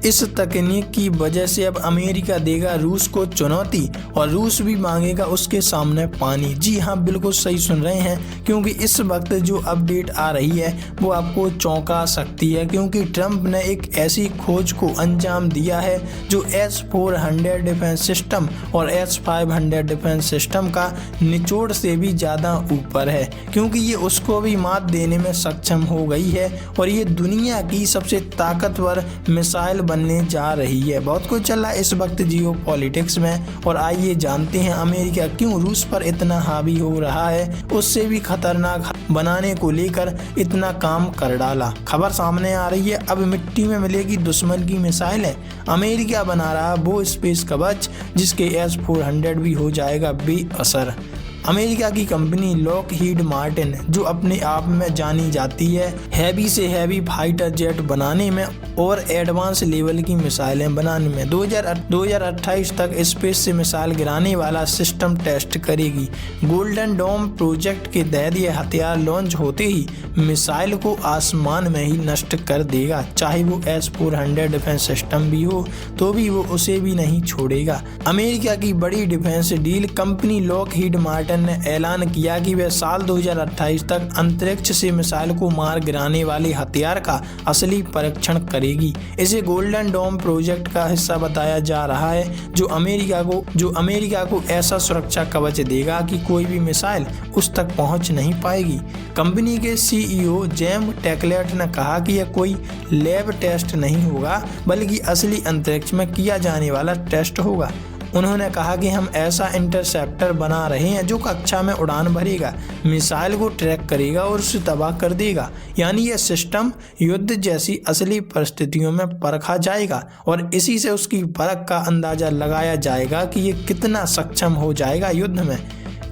इस तकनीक की वजह से अब अमेरिका देगा रूस को चुनौती और रूस भी मांगेगा उसके सामने पानी। जी हाँ, बिल्कुल सही सुन रहे हैं, क्योंकि इस वक्त जो अपडेट आ रही है वो आपको चौंका सकती है, क्योंकि ट्रंप ने एक ऐसी खोज को अंजाम दिया है जो S-400 डिफेंस सिस्टम और S-500 डिफेंस सिस्टम का निचोड़ से भी ज़्यादा ऊपर है, क्योंकि ये उसको भी मात देने में सक्षम हो गई है और ये दुनिया की सबसे ताकतवर मिसाइल बनने जा रही है। बहुत कुछ चल रहा है इस वक्त जियो पॉलिटिक्स में, और आइए जानते हैं अमेरिका क्यों रूस पर इतना हावी हो रहा है, उससे भी खतरनाक बनाने को लेकर इतना काम कर डाला। खबर सामने आ रही है, अब मिट्टी में मिलेगी दुश्मन की मिसाइलें। अमेरिका बना रहा वो स्पेस कवच जिसके S-400 भी हो जाएगा बेअसर। अमेरिका की कंपनी लॉकहीड मार्टिन, जो अपने आप में जानी जाती है हैवी से हैवी फाइटर जेट बनाने में और एडवांस लेवल की मिसाइलें बनाने में, 2028 तक स्पेस से मिसाइल गिराने वाला सिस्टम टेस्ट करेगी। गोल्डन डोम प्रोजेक्ट के तहत यह हथियार लॉन्च होते ही मिसाइल को आसमान में ही नष्ट कर देगा। चाहे वो S-400 डिफेंस सिस्टम भी हो तो भी वो उसे भी नहीं छोड़ेगा। अमेरिका की बड़ी defence deal company Lockheed Martin ने ऐलान किया कि वह साल 2028 तक अंतरिक्ष से मिसाइल को मार गिराने वाले हथियार का असली परीक्षण करेगी। इसे गोल्डन डोम प्रोजेक्ट का हिस्सा बताया जा रहा है, जो अमेरिका को ऐसा सुरक्षा कवच देगा कि कोई भी मिसाइल उस तक पहुंच नहीं पाएगी। कंपनी के CEO जेम टेकलेट ने कहा कि यह कोई लैब टेस्ट नहीं होगा, बल्कि असली अंतरिक्ष में किया जाने वाला टेस्ट होगा। उन्होंने कहा कि हम ऐसा इंटरसेप्टर बना रहे हैं जो कक्षा में उड़ान भरेगा, मिसाइल को ट्रैक करेगा और उसे तबाह कर देगा। यानी यह सिस्टम युद्ध जैसी असली परिस्थितियों में परखा जाएगा और इसी से उसकी परख का अंदाजा लगाया जाएगा कि ये कितना सक्षम हो जाएगा युद्ध में।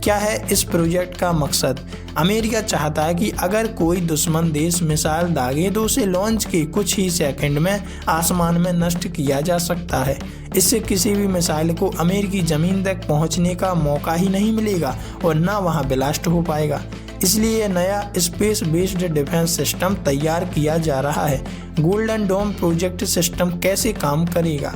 क्या है इस प्रोजेक्ट का मकसद? अमेरिका चाहता है कि अगर कोई दुश्मन देश मिसाइल दागे तो उसे लॉन्च के कुछ ही सेकंड में आसमान में नष्ट किया जा सकता है। इससे किसी भी मिसाइल को अमेरिकी ज़मीन तक पहुंचने का मौका ही नहीं मिलेगा और ना वहां ब्लास्ट हो पाएगा। इसलिए यह नया स्पेस बेस्ड डिफेंस सिस्टम तैयार किया जा रहा है। गोल्डन डोम प्रोजेक्ट सिस्टम कैसे काम करेगा?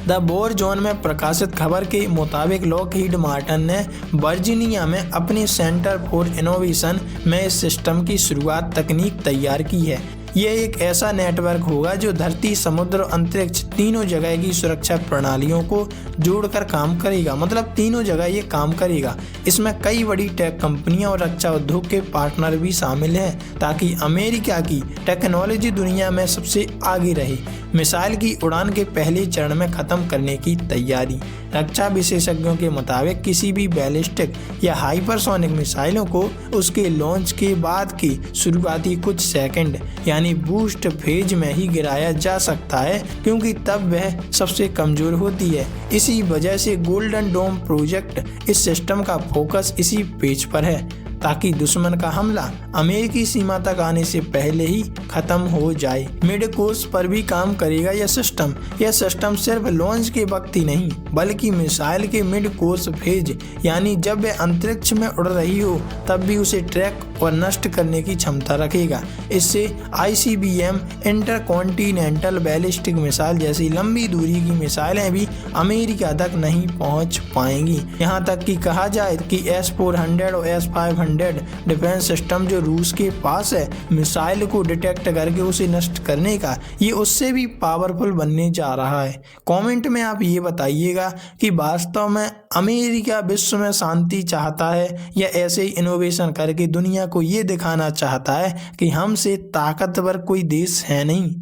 द वॉर जोन में प्रकाशित खबर के मुताबिक लॉकहीड मार्टिन ने वर्जीनिया में अपने सेंटर फॉर इनोवेशन में इस सिस्टम की शुरुआत तकनीक तैयार की है। यह एक ऐसा नेटवर्क होगा जो धरती, समुद्र और अंतरिक्ष तीनों जगह की सुरक्षा प्रणालियों को जोड़कर काम करेगा। मतलब तीनों जगह ये काम करेगा। इसमें कई बड़ी टेक कंपनियां और रक्षा उद्योग के पार्टनर भी शामिल हैं, ताकि अमेरिका की टेक्नोलॉजी दुनिया में सबसे आगे रहे। मिसाइल की उड़ान के पहले चरण में खत्म करने की तैयारी। रक्षा विशेषज्ञों के मुताबिक किसी भी बैलिस्टिक या हाइपरसोनिक मिसाइलों को उसके लॉन्च के बाद के शुरुआती कुछ सेकंड यानी बूस्ट फेज में ही गिराया जा सकता है, क्योंकि तब वह सबसे कमजोर होती है। इसी वजह से गोल्डन डोम प्रोजेक्ट इस सिस्टम का फोकस इसी पेज पर है, ताकि दुश्मन का हमला अमेरिकी सीमा तक आने से पहले ही खत्म हो जाए। मिड कोर्स पर भी काम करेगा यह सिस्टम सिर्फ लॉन्च के वक्त ही नहीं, बल्कि मिसाइल के मिड कोर्स फेज यानी जब वह अंतरिक्ष में उड़ रही हो तब भी उसे ट्रैक और नष्ट करने की क्षमता रखेगा। इससे ICBM इंटरकॉन्टिनेंटल बैलिस्टिक मिसाइल जैसी लंबी दूरी की मिसाइलें भी अमेरिका तक नहीं पहुंच पाएंगी। यहाँ तक कि कहा जाए कि S-400 और S-500 डिफेंस सिस्टम जो रूस के पास है, मिसाइल को डिटेक्ट करके उसे नष्ट करने का, ये उससे भी पावरफुल बनने जा रहा है। कमेंट में आप ये बताइएगा कि वास्तव में अमेरिका विश्व में शांति चाहता है या ऐसे ही इनोवेशन करके दुनिया को ये दिखाना चाहता है कि हमसे ताकतवर कोई देश है नहीं।